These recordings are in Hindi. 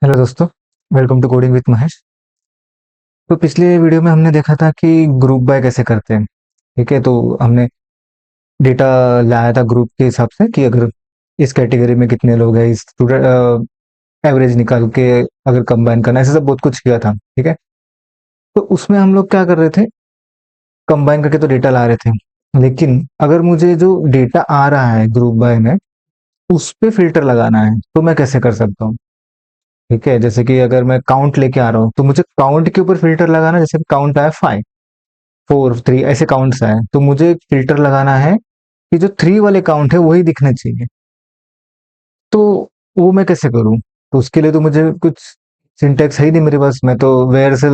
हेलो दोस्तों, welcome to coding with Mahesh. तो पिछले वीडियो में हमने देखा था कि ग्रुप बाय कैसे करते हैं। ठीक है, तो हमने डेटा लाया था ग्रुप के हिसाब से कि अगर इस कैटेगरी में कितने लोग हैं, इस स्टूडेंट एवरेज निकाल के अगर कंबाइन करना, ऐसे सब बहुत कुछ किया था। ठीक है, तो उसमें हम लोग क्या कर रहे थे, कंबाइन करके तो डेटा ला रहे थे, लेकिन अगर मुझे जो डेटा आ रहा है ग्रुप बाय में उस पे फिल्टर लगाना है तो मैं कैसे कर सकता हूँ। ठीक है, जैसे कि अगर मैं काउंट लेके आ रहा हूँ तो मुझे काउंट के ऊपर फिल्टर लगाना है। जैसे काउंट आया 5, 4, 3 ऐसे काउंट्स आए तो मुझे फिल्टर लगाना है कि जो 3 वाले काउंट है वही दिखने चाहिए। तो वो मैं कैसे करूँ? तो उसके लिए तो मुझे कुछ सिंटैक्स है ही नहीं मेरे पास। मैं तो वेयर से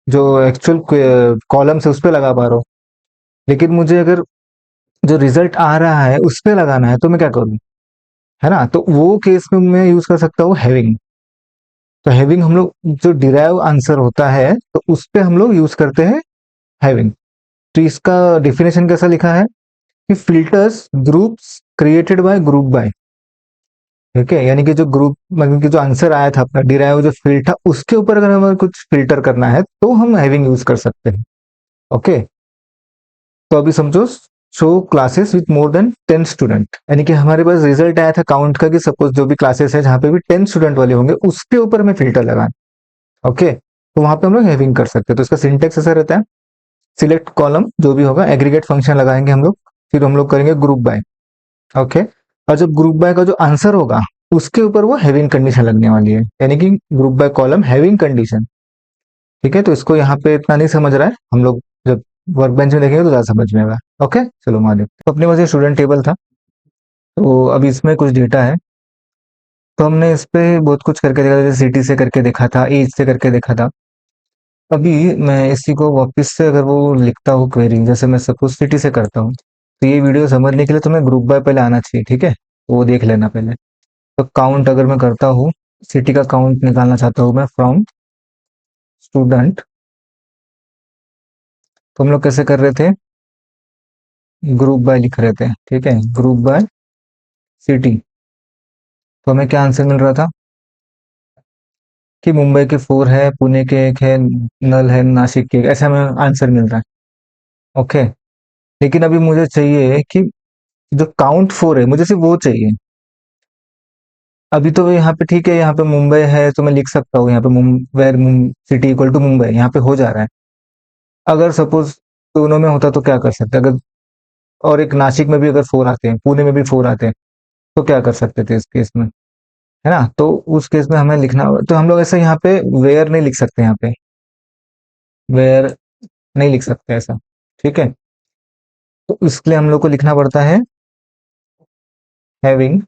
जो एक्चुअल कॉलम्स है उस पे लगा पा रहा हूँ, लेकिन मुझे अगर जो रिजल्ट आ रहा है उस पे लगाना है तो मैं क्या करूँ, है ना? तो वो केस में मैं यूज कर सकता हूँ हैविंग। तो हैविंग हम लोग जो डिराइव आंसर होता है तो उस पे हम लोग यूज करते हैं हैविंग। तो इसका डेफिनेशन कैसा लिखा है कि filters groups created by group by. ठीक है, यानी कि जो ग्रुप मतलब कि जो आंसर आया था अपना डिराइव जो फील्ड था उसके ऊपर अगर हमें कुछ फिल्टर करना है तो हम हैविंग यूज कर सकते हैं। ओके, तो अभी समझो, show classes with more than 10 student, यानी कि हमारे पास रिजल्ट आया था काउंट का कि सपोज जो भी क्लासेस है जहां पे भी 10 स्टूडेंट वाले होंगे उसके ऊपर हमें फिल्टर लगाना। ओके, तो वहां पे हम लोग हैविंग कर सकते हैं। तो इसका सिंटेक्स ऐसा रहता है, सिलेक्ट कॉलम जो भी होगा, एग्रीगेट फंक्शन लगाएंगे हम लोग, फिर हम लोग करेंगे ग्रुप बाय। ओके, और जब ग्रुप बाय का जो आंसर होगा उसके ऊपर वो हैविंग कंडीशन लगने वाली है, यानी कि group by column having condition. ठीक है, तो इसको यहाँ पे इतना नहीं समझ रहा है, हम लोग जब वर्क बेंच में देखेंगे तो ज्यादा समझ में आएगा। ओके, चलो मान लेते तो अपने पास ये स्टूडेंट टेबल था। तो अभी इसमें कुछ डेटा है, तो हमने इस पे बहुत कुछ करके देखा, जैसे सिटी से करके देखा था, एज से करके देखा था। अभी मैं इसी को वापस से अगर वो लिखता हूँ क्वेरी, जैसे मैं सपोज सिटी से करता हूँ, तो ये वीडियो समझने के लिए तुम्हें ग्रुप बाय पहले आना चाहिए। ठीक है, तो वो देख लेना पहले। तो काउंट अगर मैं करता हूँ, सिटी का काउंट निकालना चाहता हूँ मैं फ्रॉम स्टूडेंट, तो हम लोग कैसे कर रहे थे, ग्रुप बाय लिख रहे थे। ठीक है, ग्रुप बाय सिटी। तो हमें क्या आंसर मिल रहा था कि मुंबई के 4 है, पुणे के 1 है, नल है, नासिक के 1, ऐसा हमें आंसर मिल रहा है। ओके, लेकिन अभी मुझे चाहिए कि जो काउंट 4 है मुझे सिर्फ वो चाहिए। अभी तो यहाँ पे ठीक है, यहाँ पे मुंबई है तो मैं लिख सकता हूँ यहाँ पे where city equal to Mumbai, यहाँ पे हो जा रहा है। अगर सपोज दोनों में होता तो क्या कर सकते, अगर और एक नासिक में भी अगर 4 आते हैं, पुणे में भी 4 आते हैं, तो क्या कर सकते थे इस केस में, है ना? तो उस केस में हमें लिखना, तो हम लोग ऐसा यहाँ पे वेयर नहीं लिख सकते, यहाँ पे वेयर नहीं लिख सकते ऐसा। ठीक है, तो इसके लिए हम लोग को लिखना पड़ता है हैविंग।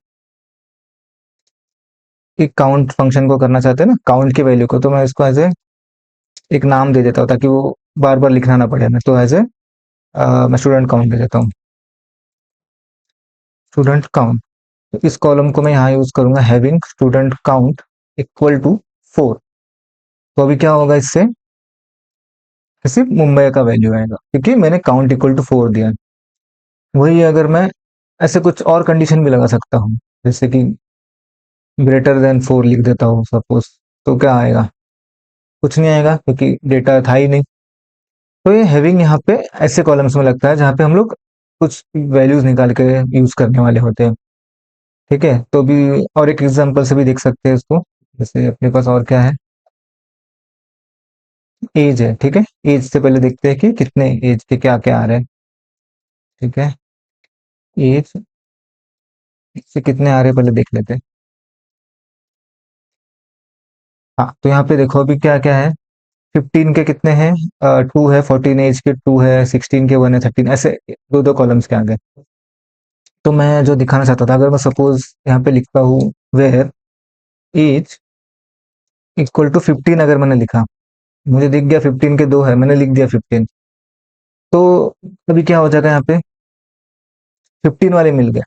एक काउंट फंक्शन को करना चाहते हैं ना, काउंट की वैल्यू को, तो मैं इसको एज ए एक नाम दे देता हूँ ताकि वो बार बार लिखना ना पड़े हमें। तो एज ए मैं स्टूडेंट काउंट दे देता हूँ, स्टूडेंट काउंट। तो इस कॉलम को मैं यहाँ यूज करूंगा, having student count equal to 4। तो अभी क्या होगा इससे, सिर्फ मुंबई का वैल्यू आएगा क्योंकि मैंने काउंट इक्वल टू 4 दिया। वही अगर मैं ऐसे कुछ और कंडीशन भी लगा सकता हूँ, जैसे कि ग्रेटर देन 4 लिख देता हूँ सपोज, तो क्या आएगा, कुछ नहीं आएगा क्योंकि डेटा था ही नहीं। तो ये हैविंग यहाँ पे ऐसे कॉलम्स में लगता है जहाँ पे हम लोग कुछ वैल्यूज निकाल के यूज करने वाले होते हैं। ठीक है, तो भी और एक एग्जांपल से भी देख सकते हैं इसको, जैसे अपने पास और क्या है, एज है। ठीक है, एज से पहले देखते हैं कि कितने एज के क्या क्या आ रहे हैं। ठीक है, एज से कितने आ रहे हैं पहले देख लेते हैं। हाँ, तो यहाँ पे देखो अभी क्या क्या है, 15 के कितने हैं, 2 है, 14 एज के 2 है, 16 के 1 है, 13, ऐसे दो दो कॉलम्स के आगे। तो मैं जो दिखाना चाहता था, अगर मैं सपोज यहाँ पे लिखता हूँ वेयर एज इक्वल टू 15, अगर मैंने लिखा, मुझे दिख गया 15 के 2 है, मैंने लिख दिया 15, तो अभी क्या हो जाएगा, यहाँ पे 15 वाले मिल गए।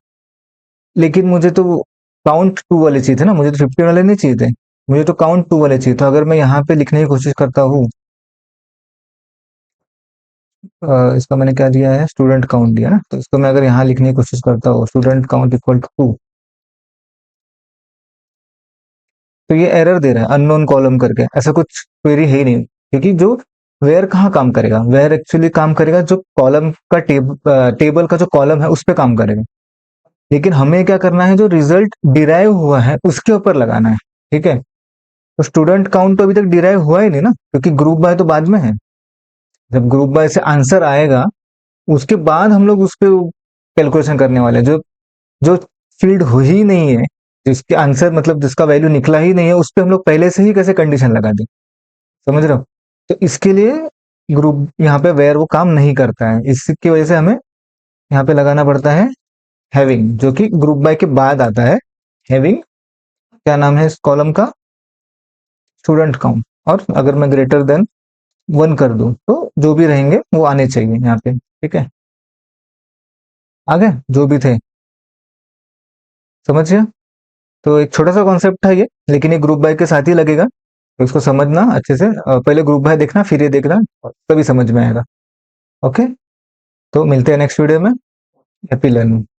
लेकिन मुझे तो काउंट 2 वाले चाहिए थे ना, मुझे तो 15 वाले नहीं चाहिए थे, मुझे तो काउंट 2 वाले चाहिए। तो अगर मैं यहाँ पे लिखने की कोशिश करता हूँ, इसका मैंने क्या दिया है, स्टूडेंट काउंट दिया ना, तो इसको मैं अगर यहाँ लिखने की कोशिश करता हूँ, स्टूडेंट काउंट इक्वल टू 2, तो ये एरर दे रहा है अननोन कॉलम करके, ऐसा कुछ क्वेरी है ही नहीं, क्योंकि जो वेयर कहाँ काम करेगा, वेयर एक्चुअली काम करेगा जो कॉलम का टेबल का जो कॉलम है उस पे काम करेगा। लेकिन हमें क्या करना है, जो रिजल्ट डिराइव हुआ है उसके ऊपर लगाना है। ठीक है, तो स्टूडेंट काउंट तो अभी तक डिराइव हुआ ही नहीं ना, क्योंकि ग्रुप बाय तो बाद में है। जब ग्रुप बाय से आंसर आएगा उसके बाद हम लोग उस पे कैलकुलेशन करने वाले हैं। जो जो फील्ड हो ही नहीं है, जिसके आंसर मतलब जिसका वैल्यू निकला ही नहीं है, उस पे हम लोग पहले से ही कैसे कंडीशन लगा दें, समझ रहे हो? तो इसके लिए ग्रुप यहाँ पे वेयर वो काम नहीं करता है, इसकी वजह से हमें यहाँ पे लगाना पड़ता है हैविंग, जो कि ग्रुप बाय के बाद आता है। हैविंग क्या नाम है इस कॉलम का, स्टूडेंट काउंट। और अगर मैं ग्रेटर देन 1 कर दूं तो जो भी रहेंगे वो आने चाहिए यहाँ पे। ठीक है, आ गए जो भी थे, समझ गया? तो एक छोटा सा कॉन्सेप्ट था ये, लेकिन ये ग्रुप बाय के साथ ही लगेगा, तो इसको समझना अच्छे से। पहले ग्रुप बाय देखना फिर ये देखना, तभी समझ में आएगा। ओके, तो मिलते हैं नेक्स्ट वीडियो में। Happy learning.